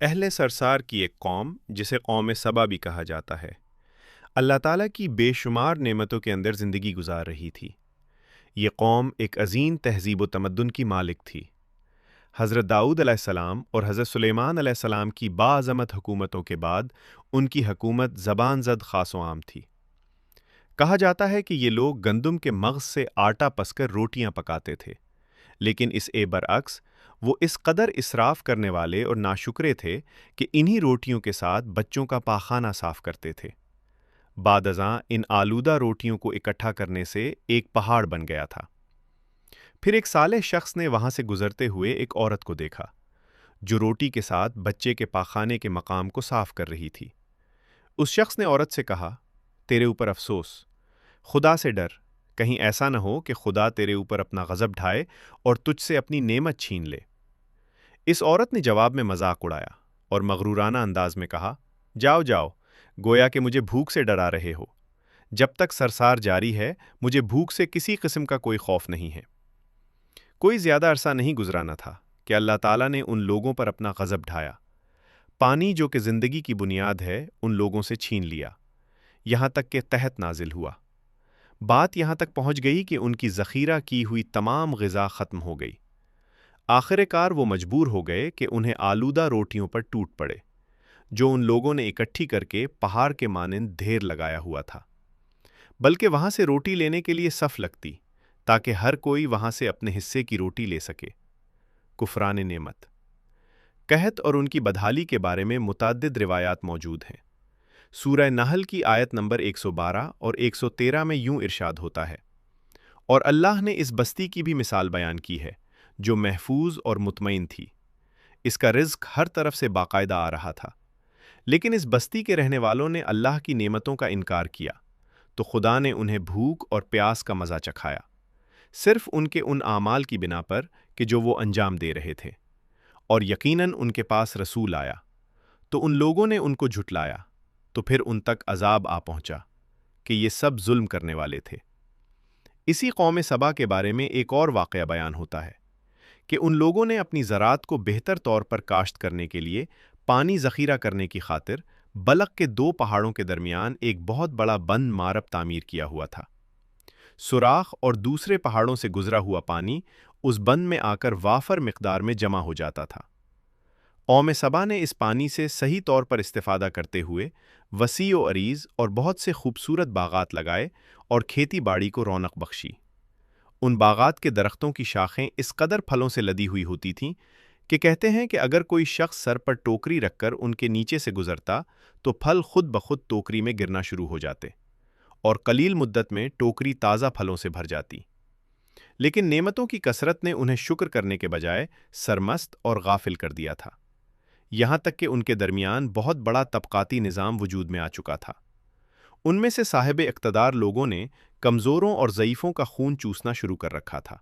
اہل سرسار کی ایک قوم جسے قوم سبا بھی کہا جاتا ہے، اللہ تعالیٰ کی بے شمار نعمتوں کے اندر زندگی گزار رہی تھی۔ یہ قوم ایک عظیم تہذیب و تمدن کی مالک تھی۔ حضرت داؤد علیہ السلام اور حضرت سلیمان علیہ السلام کی باعظمت حکومتوں کے بعد ان کی حکومت زبان زد خاص و عام تھی۔ کہا جاتا ہے کہ یہ لوگ گندم کے مغز سے آٹا پس کر روٹیاں پکاتے تھے، لیکن اس برعکس وہ اس قدر اسراف کرنے والے اور ناشکرے تھے کہ انہی روٹیوں کے ساتھ بچوں کا پاخانہ صاف کرتے تھے۔ بعد ازاں ان آلودہ روٹیوں کو اکٹھا کرنے سے ایک پہاڑ بن گیا تھا۔ پھر ایک صالح شخص نے وہاں سے گزرتے ہوئے ایک عورت کو دیکھا جو روٹی کے ساتھ بچے کے پاخانے کے مقام کو صاف کر رہی تھی۔ اس شخص نے عورت سے کہا، تیرے اوپر افسوس، خدا سے ڈر، کہیں ایسا نہ ہو کہ خدا تیرے اوپر اپنا غضب ڈھائے اور تجھ سے اپنی نعمت چھین لے۔ اس عورت نے جواب میں مذاق اڑایا اور مغرورانہ انداز میں کہا، جاؤ جاؤ، گویا کہ مجھے بھوک سے ڈرا رہے ہو۔ جب تک سرسار جاری ہے مجھے بھوک سے کسی قسم کا کوئی خوف نہیں ہے۔ کوئی زیادہ عرصہ نہیں گزرانا تھا کہ اللہ تعالیٰ نے ان لوگوں پر اپنا غضب ڈھایا۔ پانی جو کہ زندگی کی بنیاد ہے ان لوگوں سے چھین لیا، یہاں تک کہ قحط نازل ہوا۔ بات یہاں تک پہنچ گئی کہ ان کی ذخیرہ کی ہوئی تمام غذا ختم ہو گئی۔ آخر کار وہ مجبور ہو گئے کہ انہیں آلودہ روٹیوں پر ٹوٹ پڑے جو ان لوگوں نے اکٹھی کر کے پہاڑ کے مانند ڈھیر لگایا ہوا تھا، بلکہ وہاں سے روٹی لینے کے لیے صف لگتی تاکہ ہر کوئی وہاں سے اپنے حصے کی روٹی لے سکے۔ کفران نعمت۔ قحط اور ان کی بدحالی کے بارے میں متعدد روایات موجود ہیں۔ سورہ نحل کی آیت نمبر 112 اور 113 میں یوں ارشاد ہوتا ہے، اور اللہ نے اس بستی کی بھی مثال بیان کی ہے جو محفوظ اور مطمئن تھی۔ اس کا رزق ہر طرف سے باقاعدہ آ رہا تھا، لیکن اس بستی کے رہنے والوں نے اللہ کی نعمتوں کا انکار کیا تو خدا نے انہیں بھوک اور پیاس کا مزہ چکھایا، صرف ان کے ان اعمال کی بنا پر کہ جو وہ انجام دے رہے تھے۔ اور یقیناً ان کے پاس رسول آیا تو ان لوگوں نے ان کو جھٹلایا، تو پھر ان تک عذاب آ پہنچا کہ یہ سب ظلم کرنے والے تھے۔ اسی قوم سبا کے بارے میں ایک اور واقعہ بیان ہوتا ہے کہ ان لوگوں نے اپنی زراعت کو بہتر طور پر کاشت کرنے کے لیے پانی ذخیرہ کرنے کی خاطر بلق کے دو پہاڑوں کے درمیان ایک بہت بڑا بند مارب تعمیر کیا ہوا تھا۔ سوراخ اور دوسرے پہاڑوں سے گزرا ہوا پانی اس بند میں آ کر وافر مقدار میں جمع ہو جاتا تھا۔ قوم سبا نے اس پانی سے صحیح طور پر استفادہ کرتے ہوئے وسیع و عریض اور بہت سے خوبصورت باغات لگائے اور کھیتی باڑی کو رونق بخشی۔ ان باغات کے درختوں کی شاخیں اس قدر پھلوں سے لدی ہوئی ہوتی تھیں کہ کہتے ہیں کہ اگر کوئی شخص سر پر ٹوکری رکھ کر ان کے نیچے سے گزرتا تو پھل خود بخود ٹوکری میں گرنا شروع ہو جاتے اور قلیل مدت میں ٹوکری تازہ پھلوں سے بھر جاتی۔ لیکن نعمتوں کی کثرت نے انہیں شکر کرنے کے بجائے سرمست اور غافل کر دیا تھا، یہاں تک کہ ان کے درمیان بہت بڑا طبقاتی نظام وجود میں آ چکا تھا۔ ان میں سے صاحب اقتدار لوگوں نے کمزوروں اور ضعیفوں کا خون چوسنا شروع کر رکھا تھا،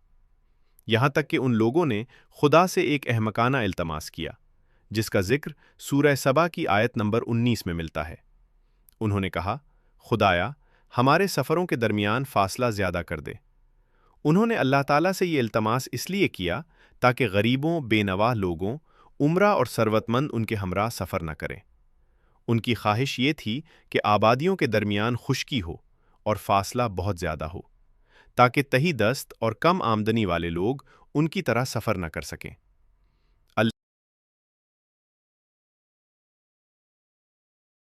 یہاں تک کہ ان لوگوں نے خدا سے ایک احمقانہ التماس کیا جس کا ذکر سورہ سبا کی آیت نمبر 19 میں ملتا ہے۔ انہوں نے کہا، خدایا ہمارے سفروں کے درمیان فاصلہ زیادہ کر دے۔ انہوں نے اللہ تعالیٰ سے یہ التماس اس لیے کیا تاکہ غریبوں، بے نواح لوگوں، عمرہ اور ثروت مند ان کے ہمراہ سفر نہ کریں۔ ان کی خواہش یہ تھی کہ آبادیوں کے درمیان خشکی ہو اور فاصلہ بہت زیادہ ہو تاکہ تہی دست اور کم آمدنی والے لوگ ان کی طرح سفر نہ کر سکیں۔